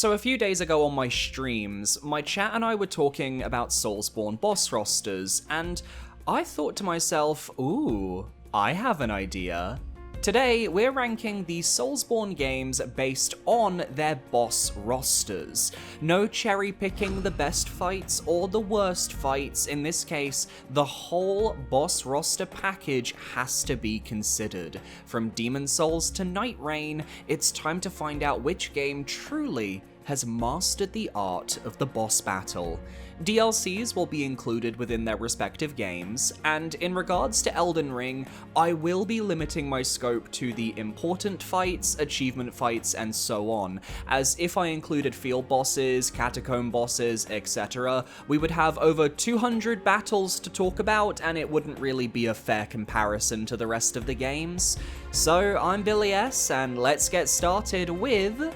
So a few days ago on my streams, my chat and I were talking about Soulsborne boss rosters, and I thought to myself, ooh, I have an idea. Today, we're ranking the Soulsborne games based on their boss rosters. No cherry-picking the best fights or the worst fights. In this case, the whole boss roster package has to be considered. From Demon Souls to Nightreign, it's time to find out which game truly has mastered the art of the boss battle. DLCs will be included within their respective games, and in regards to Elden Ring, I will be limiting my scope to the important fights, achievement fights, and so on, as if I included field bosses, catacomb bosses, etc., we would have over 200 battles to talk about, and it wouldn't really be a fair comparison to the rest of the games. So I'm Billy S, and let's get started with...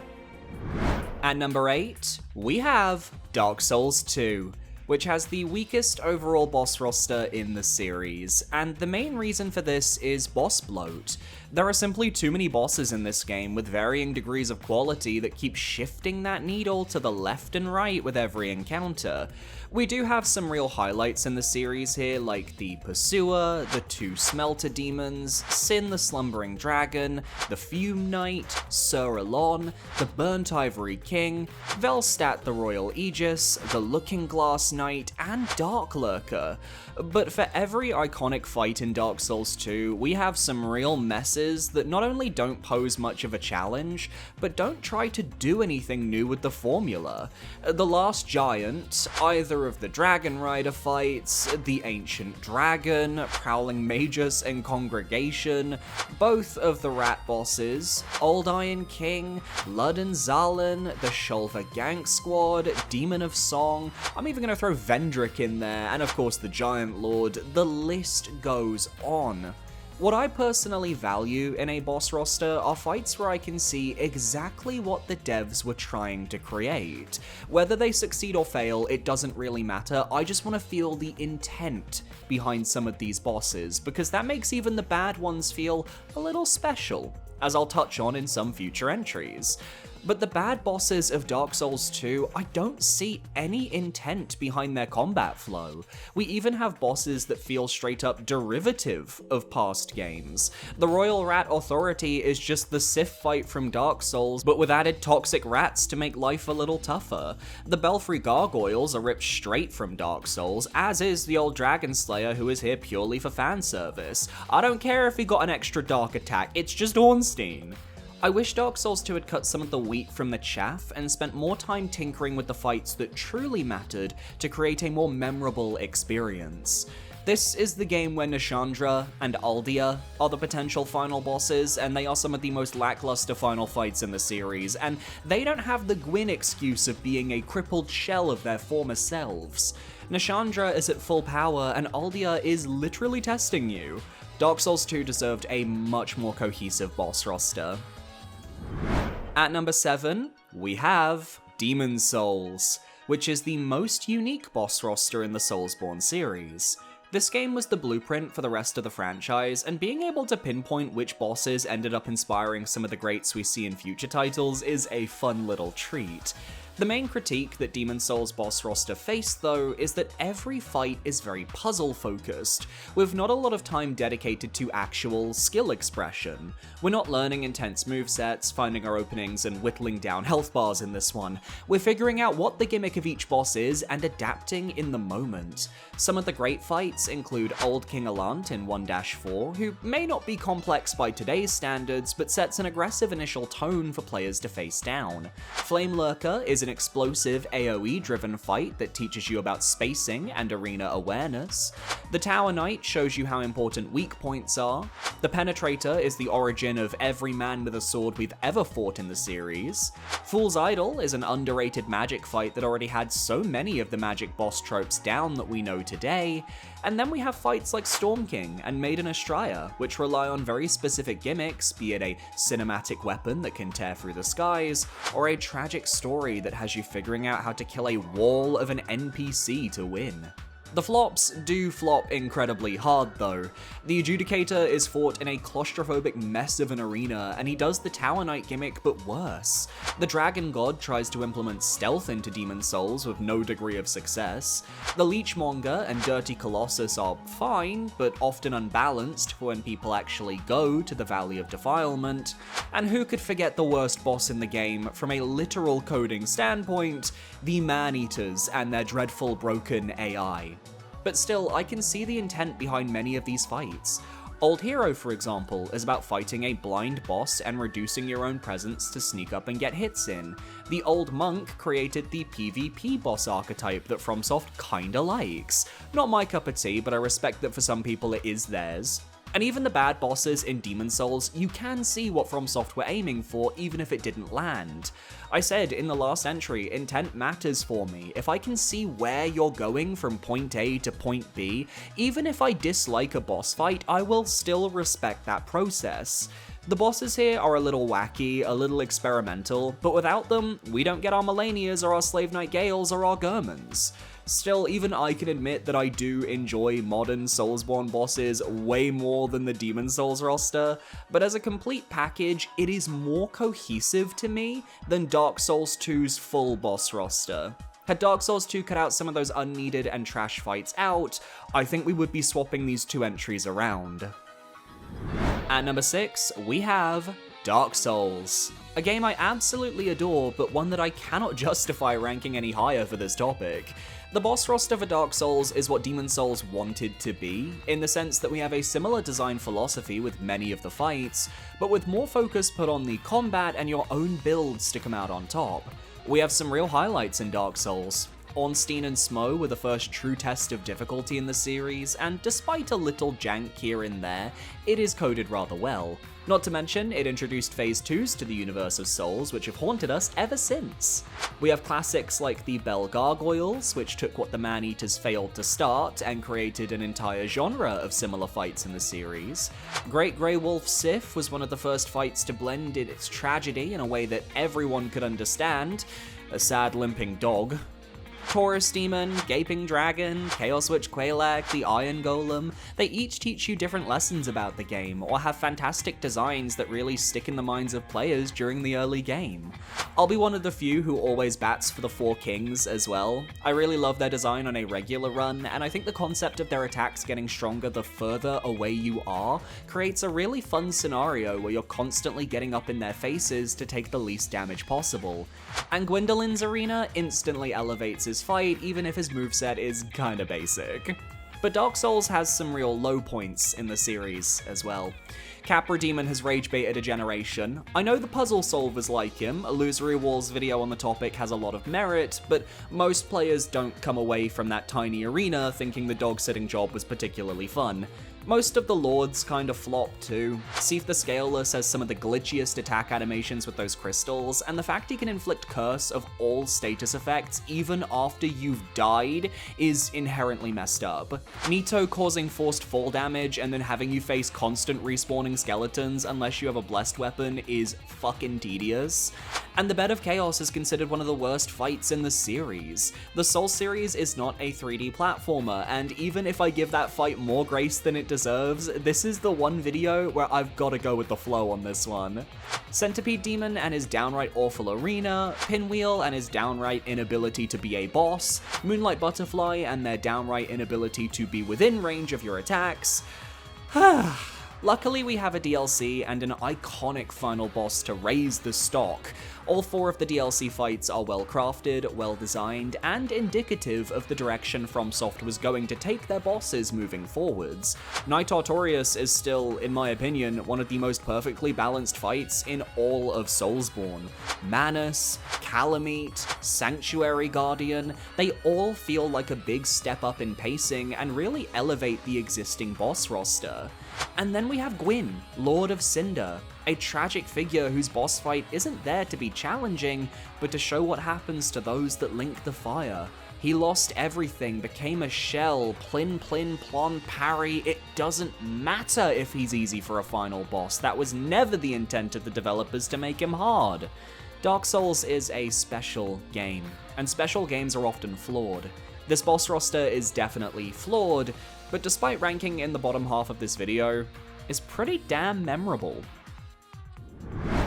At number 8, we have Dark Souls 2, which has the weakest overall boss roster in the series, and the main reason for this is boss bloat. There are simply too many bosses in this game with varying degrees of quality that keep shifting that needle to the left and right with every encounter. We do have some real highlights in the series here, like the Pursuer, the 2 Smelter Demons, Sin the Slumbering Dragon, the Fume Knight, Sir Elon, the Burnt Ivory King, Velstadt the Royal Aegis, the Looking Glass Knight, and Dark Lurker. But for every iconic fight in Dark Souls 2, we have some real messes that not only don't pose much of a challenge, but don't try to do anything new with the formula. The Last Giant, either of the Dragon Rider fights, the Ancient Dragon, Prowling Magus and Congregation, both of the Rat bosses, Old Iron King, Ludden Zalin, the Shulver Gank Squad, Demon of Song, I'm even gonna throw Vendrick in there, and of course the Giant Lord, the list goes on. What I personally value in a boss roster are fights where I can see exactly what the devs were trying to create. Whether they succeed or fail, it doesn't really matter, I just want to feel the intent behind some of these bosses, because that makes even the bad ones feel a little special, as I'll touch on in some future entries. But the bad bosses of Dark Souls 2, I don't see any intent behind their combat flow. We even have bosses that feel straight up derivative of past games. The Royal Rat Authority is just the Sif fight from Dark Souls, but with added toxic rats to make life a little tougher. The Belfry Gargoyles are ripped straight from Dark Souls, as is the old Dragon Slayer who is here purely for fan service. I don't care if he got an extra dark attack, it's just Ornstein. I wish Dark Souls 2 had cut some of the wheat from the chaff and spent more time tinkering with the fights that truly mattered to create a more memorable experience. This is the game where Nashandra and Aldia are the potential final bosses, and they are some of the most lackluster final fights in the series, and they don't have the Gwyn excuse of being a crippled shell of their former selves. Nashandra is at full power, and Aldia is literally testing you. Dark Souls 2 deserved a much more cohesive boss roster. At number 7, we have Demon Souls, which is the most unique boss roster in the Soulsborne series. This game was the blueprint for the rest of the franchise, and being able to pinpoint which bosses ended up inspiring some of the greats we see in future titles is a fun little treat. The main critique that Demon Souls' boss roster faced, though, is that every fight is very puzzle-focused, with not a lot of time dedicated to actual skill expression. We're not learning intense movesets, finding our openings, and whittling down health bars in this one. We're figuring out what the gimmick of each boss is and adapting in the moment. Some of the great fights include Old King Allant in 1-4, who may not be complex by today's standards, but sets an aggressive initial tone for players to face down. Flame Lurker is an explosive AoE-driven fight that teaches you about spacing and arena awareness. The Tower Knight shows you how important weak points are. The Penetrator is the origin of every man with a sword we've ever fought in the series. Fool's Idol is an underrated magic fight that already had so many of the magic boss tropes down that we know today. And then we have fights like Storm King and Maiden Astraya, which rely on very specific gimmicks, be it a cinematic weapon that can tear through the skies, or a tragic story that has you figuring out how to kill a wall of an NPC to win. The flops do flop incredibly hard though. The Adjudicator is fought in a claustrophobic mess of an arena, and he does the Tower Knight gimmick but worse. The Dragon God tries to implement stealth into Demon Souls with no degree of success. The Leechmonger and Dirty Colossus are fine, but often unbalanced for when people actually go to the Valley of Defilement. And who could forget the worst boss in the game from a literal coding standpoint, the Man-Eaters and their dreadful broken AI. But still, I can see the intent behind many of these fights. Old Hero, for example, is about fighting a blind boss and reducing your own presence to sneak up and get hits in. The Old Monk created the PvP boss archetype that FromSoft kinda likes. Not my cup of tea, but I respect that for some people it is theirs. And even the bad bosses in Demon Souls, you can see what FromSoft were aiming for even if it didn't land. I said in the last entry, intent matters for me. If I can see where you're going from point A to point B, even if I dislike a boss fight, I will still respect that process. The bosses here are a little wacky, a little experimental, but without them, we don't get our Melanias or our Slave Knight Gales or our Germans. Still, even I can admit that I do enjoy modern Soulsborne bosses way more than the Demon Souls roster, but as a complete package, it is more cohesive to me than Dark Souls 2's full boss roster. Had Dark Souls 2 cut out some of those unneeded and trash fights out, I think we would be swapping these two entries around. At number 6, we have Dark Souls. A game I absolutely adore, but one that I cannot justify ranking any higher for this topic. The boss roster for Dark Souls is what Demon Souls wanted to be, in the sense that we have a similar design philosophy with many of the fights, but with more focus put on the combat and your own builds to come out on top. We have some real highlights in Dark Souls. Ornstein and Smo were the first true test of difficulty in the series, and despite a little jank here and there, it is coded rather well. Not to mention, it introduced Phase 2s to the universe of Souls, which have haunted us ever since. We have classics like the Bell Gargoyles, which took what the Man-Eaters failed to start and created an entire genre of similar fights in the series. Great Grey Wolf Sif was one of the first fights to blend in its tragedy in a way that everyone could understand. A sad limping dog. Taurus Demon, Gaping Dragon, Chaos Witch Quelaag, the Iron Golem, they each teach you different lessons about the game, or have fantastic designs that really stick in the minds of players during the early game. I'll be one of the few who always bats for the Four Kings as well. I really love their design on a regular run, and I think the concept of their attacks getting stronger the further away you are creates a really fun scenario where you're constantly getting up in their faces to take the least damage possible. And Gwendolyn's arena instantly elevates his fight, even if his moveset is kinda basic. But Dark Souls has some real low points in the series as well. Capra Demon has rage baited a generation. I know the puzzle solvers like him, Illusory Wall's video on the topic has a lot of merit, but most players don't come away from that tiny arena thinking the dog-sitting job was particularly fun. Most of the lords kind of flop too. Seath the Scaleless has some of the glitchiest attack animations with those crystals, and the fact he can inflict curse of all status effects even after you've died is inherently messed up. Nito causing forced fall damage and then having you face constant respawning skeletons unless you have a blessed weapon is fucking tedious. And the Bed of Chaos is considered one of the worst fights in the series. The Souls series is not a 3D platformer, and even if I give that fight more grace than it deserves, this is the one video where I've gotta go with the flow on this one. Centipede Demon and his downright awful arena, Pinwheel and his downright inability to be a boss, Moonlight Butterfly and their downright inability to be within range of your attacks. Luckily, we have a DLC and an iconic final boss to raise the stock. All 4 of the DLC fights are well crafted, well designed, and indicative of the direction FromSoft was going to take their bosses moving forwards. Knight Artorias is still, in my opinion, one of the most perfectly balanced fights in all of Soulsborne. Manus, Calamite, Sanctuary Guardian, they all feel like a big step up in pacing and really elevate the existing boss roster. And then we have Gwyn, Lord of Cinder, a tragic figure whose boss fight isn't there to be challenging, but to show what happens to those that link the fire. He lost everything, became a shell, plin plon parry, it doesn't matter if he's easy for a final boss, that was never the intent of the developers to make him hard. Dark Souls is a special game, and special games are often flawed. This boss roster is definitely flawed, but despite ranking in the bottom half of this video, is pretty damn memorable.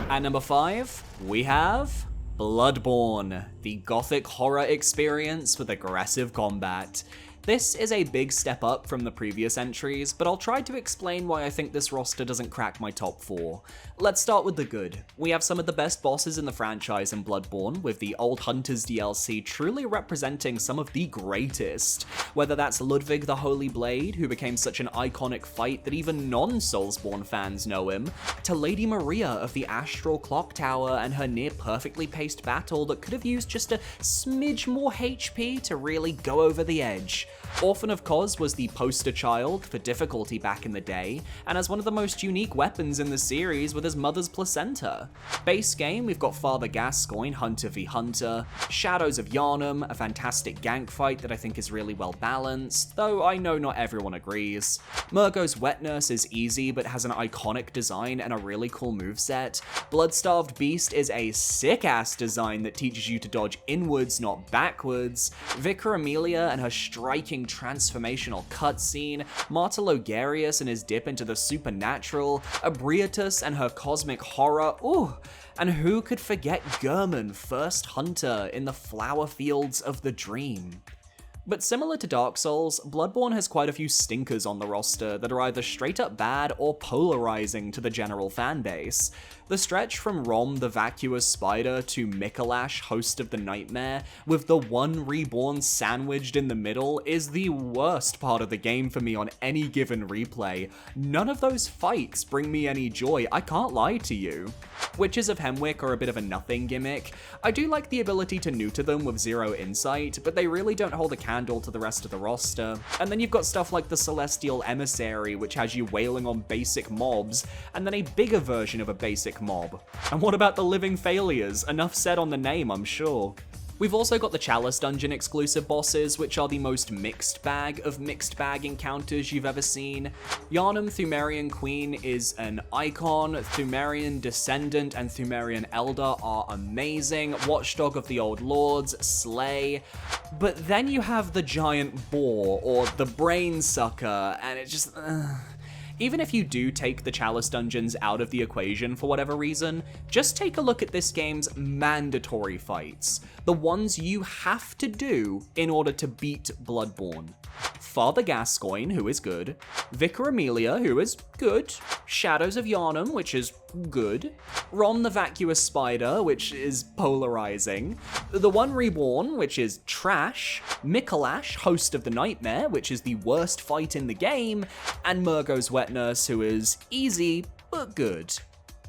At number 5, we have Bloodborne, the gothic horror experience with aggressive combat. This is a big step up from the previous entries, but I'll try to explain why I think this roster doesn't crack my top 4. Let's start with the good. We have some of the best bosses in the franchise in Bloodborne, with the Old Hunters DLC truly representing some of the greatest. Whether that's Ludwig the Holy Blade, who became such an iconic fight that even non-Soulsborne fans know him, to Lady Maria of the Astral Clock Tower and her near-perfectly paced battle that could have used just a smidge more HP to really go over the edge. Orphan of Kos was the poster child for difficulty back in the day, and has one of the most unique weapons in the series with his mother's placenta. Base game, we've got Father Gascoigne, Hunter v Hunter, Shadows of Yharnam, a fantastic gank fight that I think is really well balanced, though I know not everyone agrees. Murgo's Wet Nurse is easy but has an iconic design and a really cool moveset. Bloodstarved Beast is a sick-ass design that teaches you to dodge inwards, not backwards. Vicar Amelia and her striking transformational cutscene, Martyr Logarius and his dip into the supernatural, Abriatus and her cosmic horror, ooh, and who could forget Gehrman, first hunter in the flower fields of the dream. But similar to Dark Souls, Bloodborne has quite a few stinkers on the roster that are either straight up bad or polarizing to the general fanbase. The stretch from Rom the Vacuous Spider to Mikolash, host of the Nightmare, with the one reborn sandwiched in the middle, is the worst part of the game for me on any given replay. None of those fights bring me any joy, I can't lie to you. Witches of Hemwick are a bit of a nothing gimmick. I do like the ability to neuter them with zero insight, but they really don't hold a candle to the rest of the roster. And then you've got stuff like the Celestial Emissary, which has you wailing on basic mobs, and then a bigger version of a basic mob. And what about the Living Failures? Enough said on the name, I'm sure. We've also got the Chalice Dungeon exclusive bosses, which are the most mixed bag of mixed bag encounters you've ever seen. Yharnam Thumerian Queen is an icon, Thumerian Descendant and Thumerian Elder are amazing, Watchdog of the Old Lords, slay. But then you have the Giant Boar, or the Brain Sucker, and it just... Even if you do take the Chalice Dungeons out of the equation for whatever reason, just take a look at this game's mandatory fights, the ones you have to do in order to beat Bloodborne. Father Gascoigne, who is good, Vicar Amelia, who is good, Shadows of Yharnam, which is good, Rom the Vacuous Spider, which is polarizing, the One Reborn, which is trash, Mikolash, host of the Nightmare, which is the worst fight in the game, and Murgo's Wet Nurse, who is easy, but good.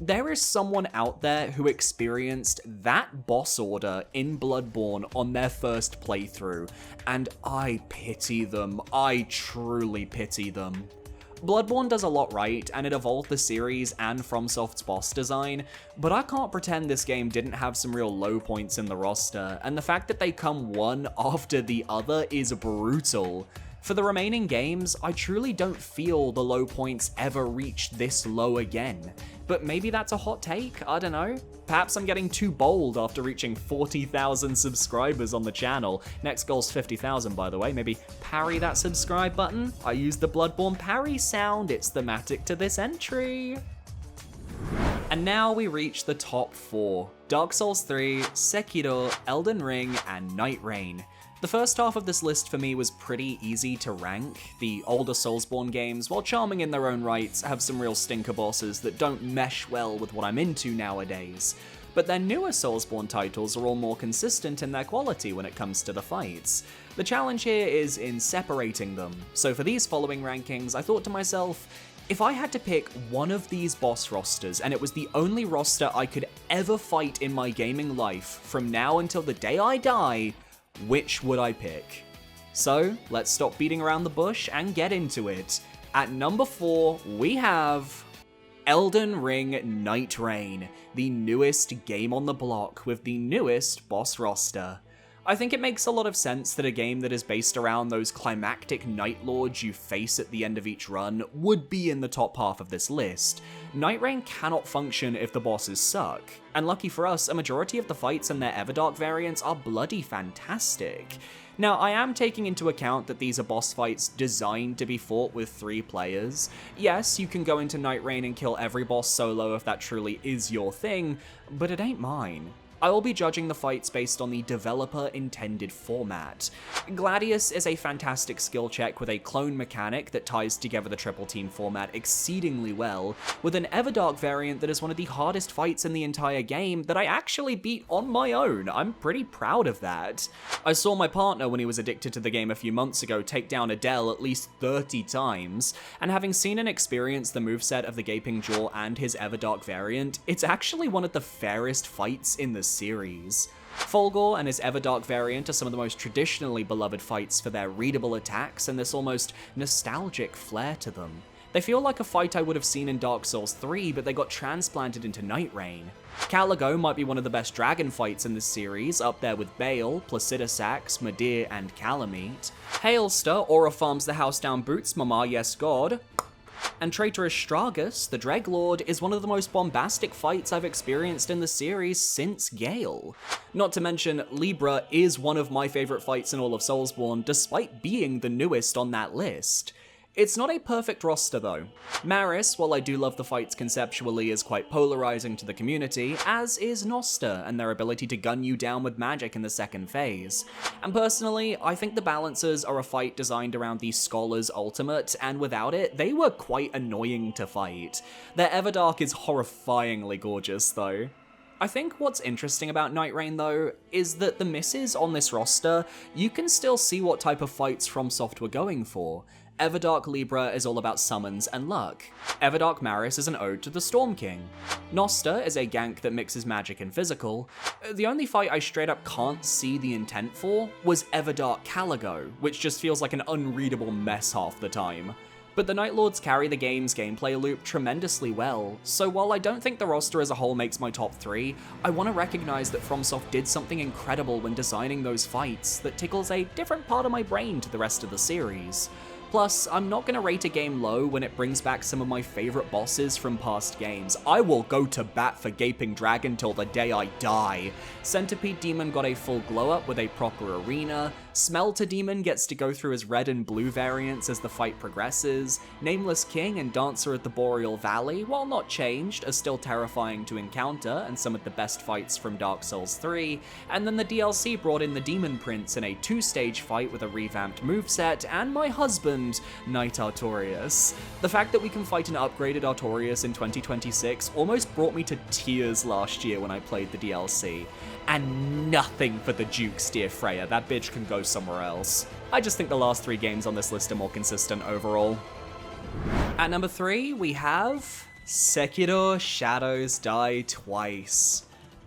There is someone out there who experienced that boss order in Bloodborne on their first playthrough, and I pity them. I truly pity them. Bloodborne does a lot right, and it evolved the series and FromSoft's boss design, but I can't pretend this game didn't have some real low points in the roster, and the fact that they come one after the other is brutal. For the remaining games, I truly don't feel the low points ever reach this low again. But maybe that's a hot take, I don't know. Perhaps I'm getting too bold after reaching 40,000 subscribers on the channel. Next goal's 50,000, by the way. Maybe parry that subscribe button? I used the Bloodborne parry sound, it's thematic to this entry. And now we reach the top 4. Dark Souls 3, Sekiro, Elden Ring, and Nightreign. The first half of this list for me was pretty easy to rank. The older Soulsborne games, while charming in their own rights, have some real stinker bosses that don't mesh well with what I'm into nowadays. But their newer Soulsborne titles are all more consistent in their quality when it comes to the fights. The challenge here is in separating them. So for these following rankings, I thought to myself, if I had to pick one of these boss rosters, and it was the only roster I could ever fight in my gaming life from now until the day I die, which would I pick? So, let's stop beating around the bush and get into it. At number 4, we have Elden Ring Nightreign, the newest game on the block with the newest boss roster. I think it makes a lot of sense that a game that is based around those climactic Night Lords you face at the end of each run would be in the top half of this list. Nightreign cannot function if the bosses suck, and lucky for us, a majority of the fights and their Everdark variants are bloody fantastic. Now, I am taking into account that these are boss fights designed to be fought with 3 players. Yes, you can go into Nightreign and kill every boss solo if that truly is your thing, but it ain't mine. I will be judging the fights based on the developer-intended format. Gladius is a fantastic skill check with a clone mechanic that ties together the triple team format exceedingly well, with an Everdark variant that is one of the hardest fights in the entire game that I actually beat on my own. I'm pretty proud of that. I saw my partner when he was addicted to the game a few months ago take down Adele at least 30 times, and having seen and experienced the moveset of the Gaping Jaw and his Everdark variant, it's actually one of the fairest fights in the series. Fulgor and his Everdark variant are some of the most traditionally beloved fights for their readable attacks and this almost nostalgic flair to them. They feel like a fight I would have seen in Dark Souls 3, but they got transplanted into Nightreign. Caligo might be one of the best dragon fights in this series, up there with Bale, Placidusax, Madir, and Calamite. Hailster aura farms the house down boots, Mama yes god. And Traitorous Stragus, the Dreglord, is one of the most bombastic fights I've experienced in the series since Gale. Not to mention, Libra is one of my favourite fights in all of Soulsborne, despite being the newest on that list. It's not a perfect roster though. Maris, while I do love the fights conceptually, is quite polarizing to the community, as is Noster and their ability to gun you down with magic in the second phase. And personally, I think the Balancers are a fight designed around the Scholar's ultimate, and without it, they were quite annoying to fight. Their Everdark is horrifyingly gorgeous though. I think what's interesting about Nightreign though, is that the misses on this roster, you can still see what type of fights FromSoft were going for. Everdark Libra is all about summons and luck. Everdark Maris is an ode to the Storm King. Noster is a gank that mixes magic and physical. The only fight I straight up can't see the intent for was Everdark Caligo, which just feels like an unreadable mess half the time. But the Night Lords carry the game's gameplay loop tremendously well, so while I don't think the roster as a whole makes my top 3, I want to recognize that FromSoft did something incredible when designing those fights that tickles a different part of my brain to the rest of the series. Plus, I'm not going to rate a game low when it brings back some of my favourite bosses from past games. I will go to bat for Gaping Dragon till the day I die. Centipede Demon got a full glow up with a proper arena. Smelter Demon gets to go through his red and blue variants as the fight progresses. Nameless King and Dancer at the Boreal Valley, while not changed, are still terrifying to encounter and some of the best fights from Dark Souls 3. And then the DLC brought in the Demon Prince in a 2-stage fight with a revamped moveset, and my husband, Knight Artorias. The fact that we can fight an upgraded Artorias in 2026 almost brought me to tears last year when I played the DLC. And nothing for the Duke's dear Freya, that bitch can go somewhere else. I just think the last 3 games on this list are more consistent overall. At number 3, we have Sekiro Shadows Die Twice.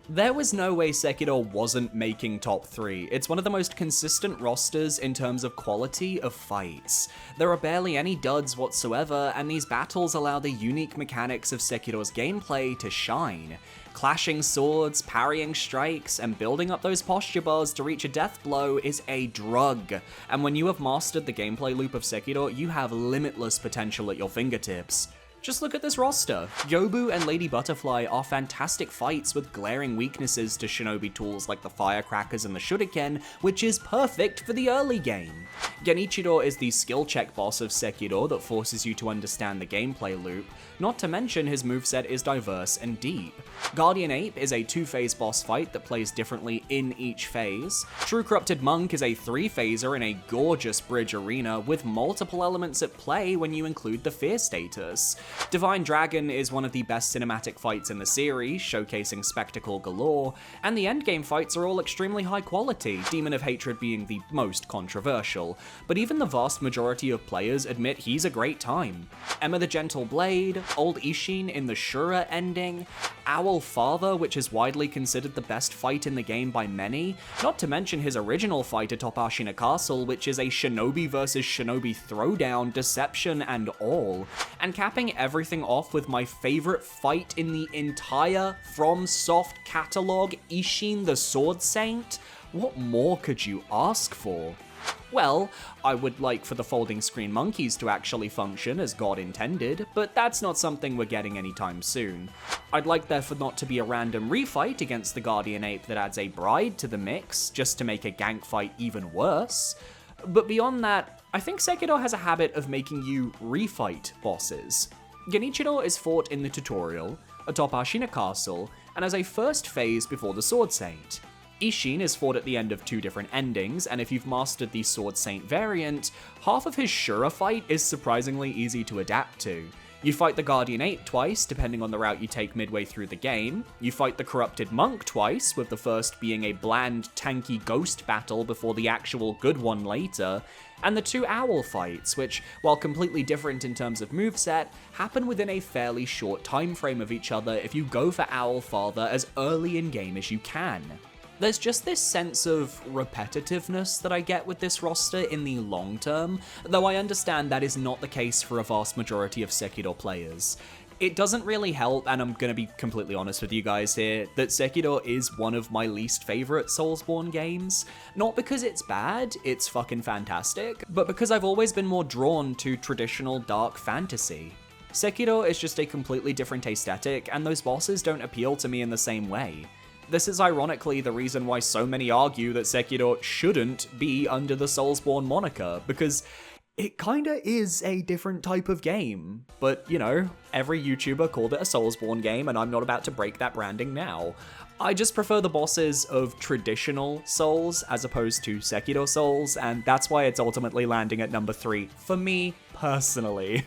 There was no way Sekiro wasn't making top 3. It's one of the most consistent rosters in terms of quality of fights. There are barely any duds whatsoever, and these battles allow the unique mechanics of Sekiro's gameplay to shine. Clashing swords, parrying strikes, and building up those posture bars to reach a death blow is a drug. And when you have mastered the gameplay loop of Sekiro, you have limitless potential at your fingertips. Just look at this roster. Yobu and Lady Butterfly are fantastic fights with glaring weaknesses to shinobi tools like the firecrackers and the shuriken, which is perfect for the early game. Genichiro is the skill check boss of Sekiro that forces you to understand the gameplay loop, not to mention his moveset is diverse and deep. Guardian Ape is a 2-phase boss fight that plays differently in each phase. True Corrupted Monk is a 3-phaser in a gorgeous bridge arena with multiple elements at play when you include the fear status. Divine Dragon is one of the best cinematic fights in the series, showcasing spectacle galore, and the endgame fights are all extremely high quality, Demon of Hatred being the most controversial, but even the vast majority of players admit he's a great time. Emma the Gentle Blade, Old Ishin in the Shura ending, Owl Father, which is widely considered the best fight in the game by many, not to mention his original fight atop Ashina Castle, which is a shinobi versus shinobi throwdown, deception and all, and capping everything off with my favorite fight in the entire FromSoft catalog, Ishin the Sword Saint. What more could you ask for? Well, I would like for the folding screen monkeys to actually function as God intended, but that's not something we're getting anytime soon. I'd like there for not to be a random refight against the Guardian Ape that adds a bride to the mix, just to make a gank fight even worse. But beyond that, I think Sekiro has a habit of making you refight bosses. Genichiro is fought in the tutorial, atop Ashina Castle, and as a first phase before the Sword Saint. Ishin is fought at the end of 2 different endings, and if you've mastered the Sword Saint variant, half of his Shura fight is surprisingly easy to adapt to. You fight the Guardian Ape twice, depending on the route you take midway through the game. You fight the Corrupted Monk twice, with the first being a bland, tanky ghost battle before the actual good one later. And the 2 Owl fights, which, while completely different in terms of moveset, happen within a fairly short time frame of each other if you go for Owl Father as early in game as you can. There's just this sense of repetitiveness that I get with this roster in the long term, though I understand that is not the case for a vast majority of Sekiro players. It doesn't really help, and I'm gonna be completely honest with you guys here, that Sekiro is one of my least favorite Soulsborne games. Not because it's bad, it's fucking fantastic, but because I've always been more drawn to traditional dark fantasy. Sekiro is just a completely different aesthetic, and those bosses don't appeal to me in the same way. This is ironically the reason why so many argue that Sekiro shouldn't be under the Soulsborne moniker, because it kinda is a different type of game. But, you know, every YouTuber called it a Soulsborne game, and I'm not about to break that branding now. I just prefer the bosses of traditional Souls as opposed to Sekiro Souls, and that's why it's ultimately landing at number 3, for me personally.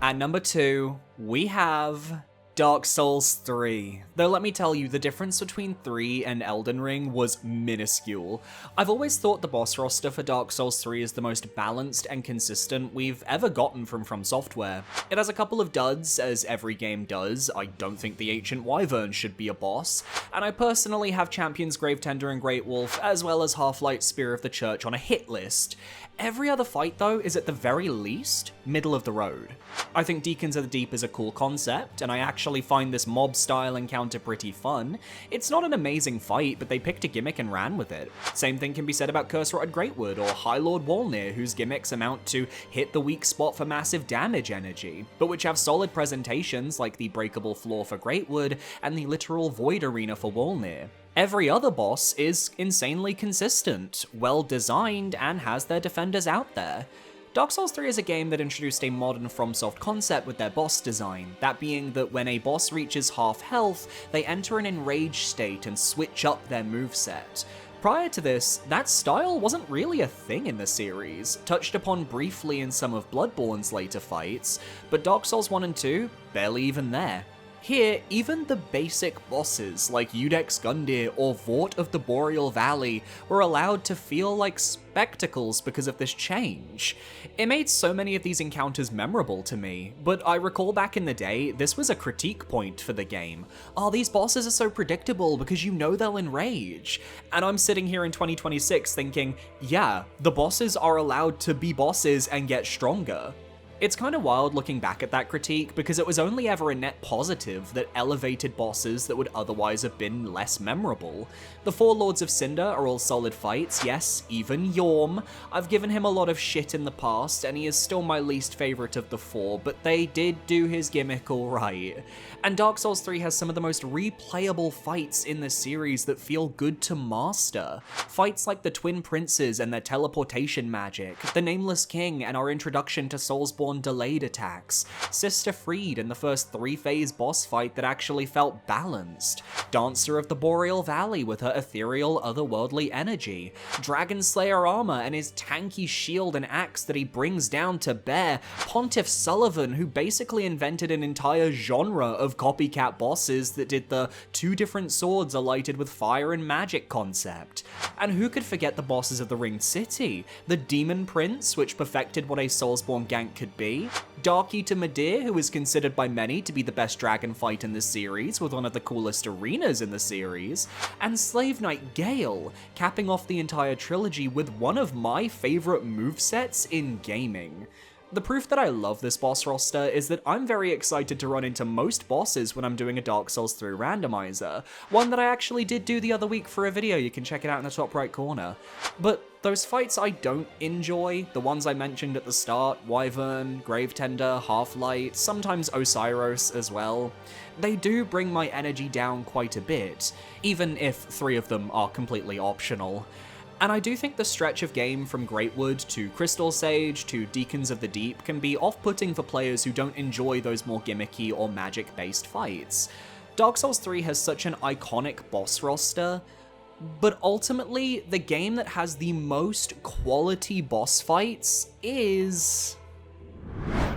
At number 2, we have Dark Souls 3. Though let me tell you, the difference between 3 and Elden Ring was minuscule. I've always thought the boss roster for Dark Souls 3 is the most balanced and consistent we've ever gotten from Software. It has a couple of duds, as every game does. I don't think the Ancient Wyvern should be a boss, and I personally have Champions Gravetender and Great Wolf, as well as Half-Light Spear of the Church on a hit list. Every other fight, though, is at the very least middle of the road. I think Deacons of the Deep is a cool concept, and I actually find this mob-style encounter pretty fun. It's not an amazing fight, but they picked a gimmick and ran with it. Same thing can be said about Curse-Rotted Greatwood or High Lord Wolnir, whose gimmicks amount to hit the weak spot for massive damage energy, but which have solid presentations like the Breakable Floor for Greatwood and the Literal Void Arena for Wolnir. Every other boss is insanely consistent, well-designed, and has their defenders out there. Dark Souls 3 is a game that introduced a modern FromSoft concept with their boss design, that being that when a boss reaches half health, they enter an enraged state and switch up their moveset. Prior to this, that style wasn't really a thing in the series, touched upon briefly in some of Bloodborne's later fights, but Dark Souls 1 and 2, barely even there. Here, even the basic bosses like Udex Gundyr or Vort of the Boreal Valley were allowed to feel like spectacles because of this change. It made so many of these encounters memorable to me, but I recall back in the day, this was a critique point for the game. Oh, these bosses are so predictable because you know they'll enrage. And I'm sitting here in 2026 thinking, yeah, the bosses are allowed to be bosses and get stronger. It's kind of wild looking back at that critique, because it was only ever a net positive that elevated bosses that would otherwise have been less memorable. The 4 Lords of Cinder are all solid fights, yes, even Yorm. I've given him a lot of shit in the past, and he is still my least favourite of the 4, but they did do his gimmick alright. And Dark Souls 3 has some of the most replayable fights in the series that feel good to master. Fights like the Twin Princes and their teleportation magic, the Nameless King and our introduction to Soulsborne delayed attacks, Sister Freed and the first 3-phase boss fight that actually felt balanced, Dancer of the Boreal Valley with her ethereal otherworldly energy, Dragon Slayer armor and his tanky shield and axe that he brings down to bear, Pontiff Sullivan who basically invented an entire genre of copycat bosses that did the 2 different swords alighted with fire and magic concept. And who could forget the bosses of the Ringed City, the Demon Prince which perfected what a Soulsborne gank could be, Dark Eater Midir, who is considered by many to be the best dragon fight in the series with one of the coolest arenas in the series, and Slave Knight Gale, capping off the entire trilogy with one of my favourite movesets in gaming. The proof that I love this boss roster is that I'm very excited to run into most bosses when I'm doing a Dark Souls 3 randomizer, one that I actually did do the other week for a video, you can check it out in the top right corner. But those fights I don't enjoy, the ones I mentioned at the start, Wyvern, Gravetender, Half-Light, sometimes Osiris as well, they do bring my energy down quite a bit, even if 3 of them are completely optional. And I do think the stretch of game from Greatwood to Crystal Sage to Deacons of the Deep can be off-putting for players who don't enjoy those more gimmicky or magic-based fights. Dark Souls 3 has such an iconic boss roster, but ultimately, the game that has the most quality boss fights is...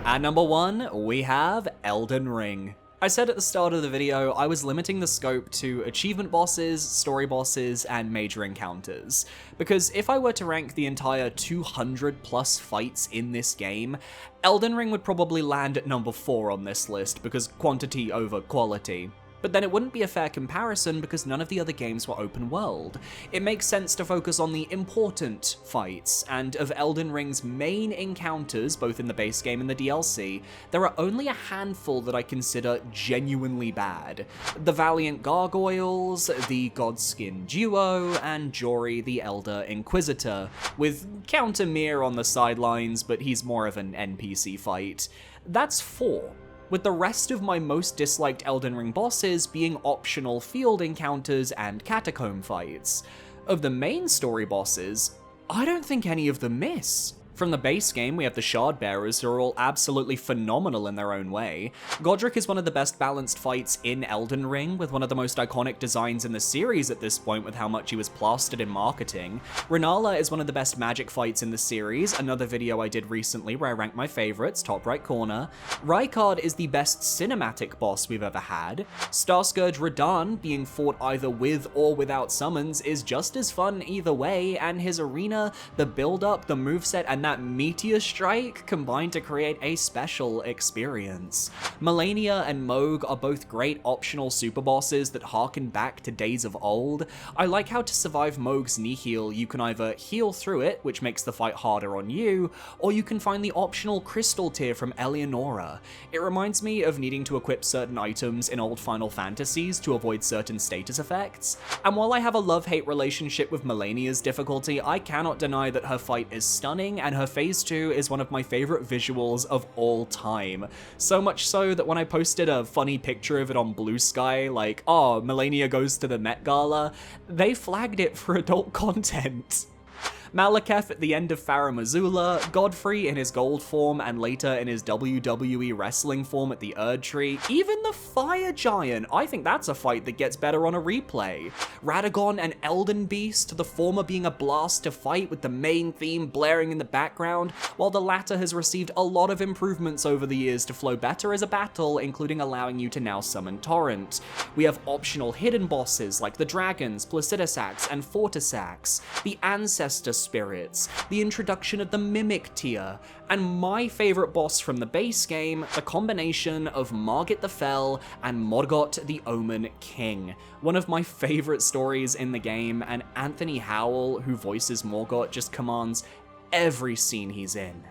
At number 1, we have Elden Ring. I said at the start of the video, I was limiting the scope to achievement bosses, story bosses, and major encounters, because if I were to rank the entire 200 plus fights in this game, Elden Ring would probably land at number 4 on this list, because quantity over quality. But then it wouldn't be a fair comparison because none of the other games were open world. It makes sense to focus on the important fights, and of Elden Ring's main encounters, both in the base game and the DLC, there are only a handful that I consider genuinely bad. The Valiant Gargoyles, the Godskin Duo, and Jory the Elder Inquisitor, with Counter Mir on the sidelines, but he's more of an NPC fight. That's 4. With the rest of my most disliked Elden Ring bosses being optional field encounters and catacomb fights. Of the main story bosses, I don't think any of them miss. From the base game, we have the Shard Bearers, who are all absolutely phenomenal in their own way. Godric is one of the best balanced fights in Elden Ring, with one of the most iconic designs in the series at this point with how much he was plastered in marketing. Renala is one of the best magic fights in the series, another video I did recently where I ranked my favorites, top right corner. Rykard is the best cinematic boss we've ever had. Starscourge Radahn, being fought either with or without summons, is just as fun either way, and his arena, the build-up, the moveset, and that Meteor Strike combined to create a special experience. Malenia and Mohg are both great optional super bosses that harken back to days of old. I like how to survive Mohg's Nihil, you can either heal through it, which makes the fight harder on you, or you can find the optional Crystal Tear from Eleonora. It reminds me of needing to equip certain items in old Final Fantasies to avoid certain status effects. And while I have a love-hate relationship with Malenia's difficulty, I cannot deny that her fight is stunning, and her Phase 2 is one of my favorite visuals of all time. So much so that when I posted a funny picture of it on Blue Sky, like, oh, Malenia goes to the Met Gala, they flagged it for adult content. Malekith at the end of Farum Azula, Godfrey in his gold form and later in his WWE wrestling form at the Erd Tree, even the Fire Giant, I think that's a fight that gets better on a replay. Radagon and Elden Beast, the former being a blast to fight with the main theme blaring in the background, while the latter has received a lot of improvements over the years to flow better as a battle, including allowing you to now summon Torrent. We have optional hidden bosses like the Dragons, Placidusax, and Fortisax, the Ancestor Spirits, the introduction of the Mimic tier, and my favorite boss from the base game, the combination of Margit the Fell and Morgott the Omen King. One of my favorite stories in the game, and Anthony Howell, who voices Morgott, just commands every scene he's in.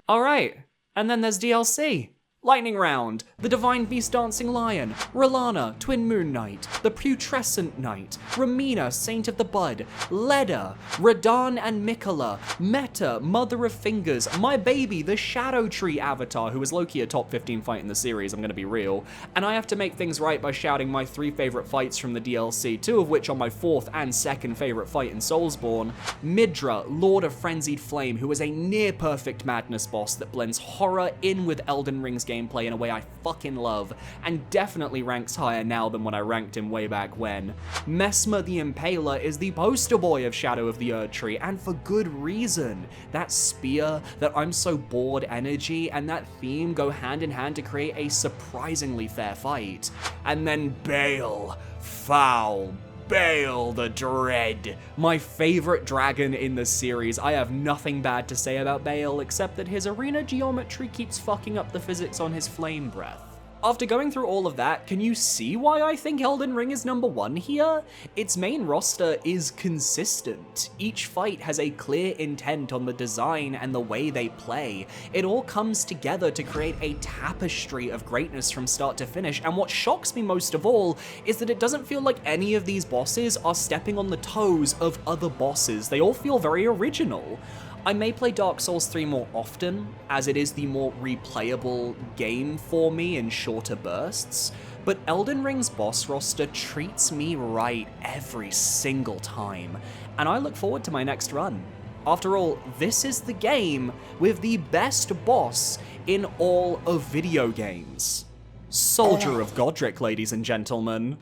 Alright, and then there's DLC. Lightning Round, the Divine Beast Dancing Lion, R'Lana, Twin Moon Knight, the Putrescent Knight, Ramina, Saint of the Bud, Leda, Radahn and Mikola, Meta, Mother of Fingers, my baby, the Shadow Tree Avatar, who is low-key a top 15 fight in the series, I'm gonna be real, and I have to make things right by shouting my 3 favorite fights from the DLC, 2 of which are my 4th and 2nd favorite fight in Soulsborne, Midra, Lord of Frenzied Flame, who is a near-perfect madness boss that blends horror in with Elden Ring's gameplay in a way I fucking love, and definitely ranks higher now than when I ranked him way back when. Messmer the Impaler is the poster boy of Shadow of the Erd Tree, and for good reason. That spear, that I'm so bored energy, and that theme go hand in hand to create a surprisingly fair fight. And then Bale, foul Bale the Dread, my favorite dragon in the series. I have nothing bad to say about Bale, except that his arena geometry keeps fucking up the physics on his flame breath. After going through all of that, can you see why I think Elden Ring is number 1 here? Its main roster is consistent. Each fight has a clear intent on the design and the way they play. It all comes together to create a tapestry of greatness from start to finish, and what shocks me most of all is that it doesn't feel like any of these bosses are stepping on the toes of other bosses. They all feel very original. I may play Dark Souls 3 more often, as it is the more replayable game for me in shorter bursts, but Elden Ring's boss roster treats me right every single time, and I look forward to my next run. After all, this is the game with the best boss in all of video games. Soldier of Godric, ladies and gentlemen.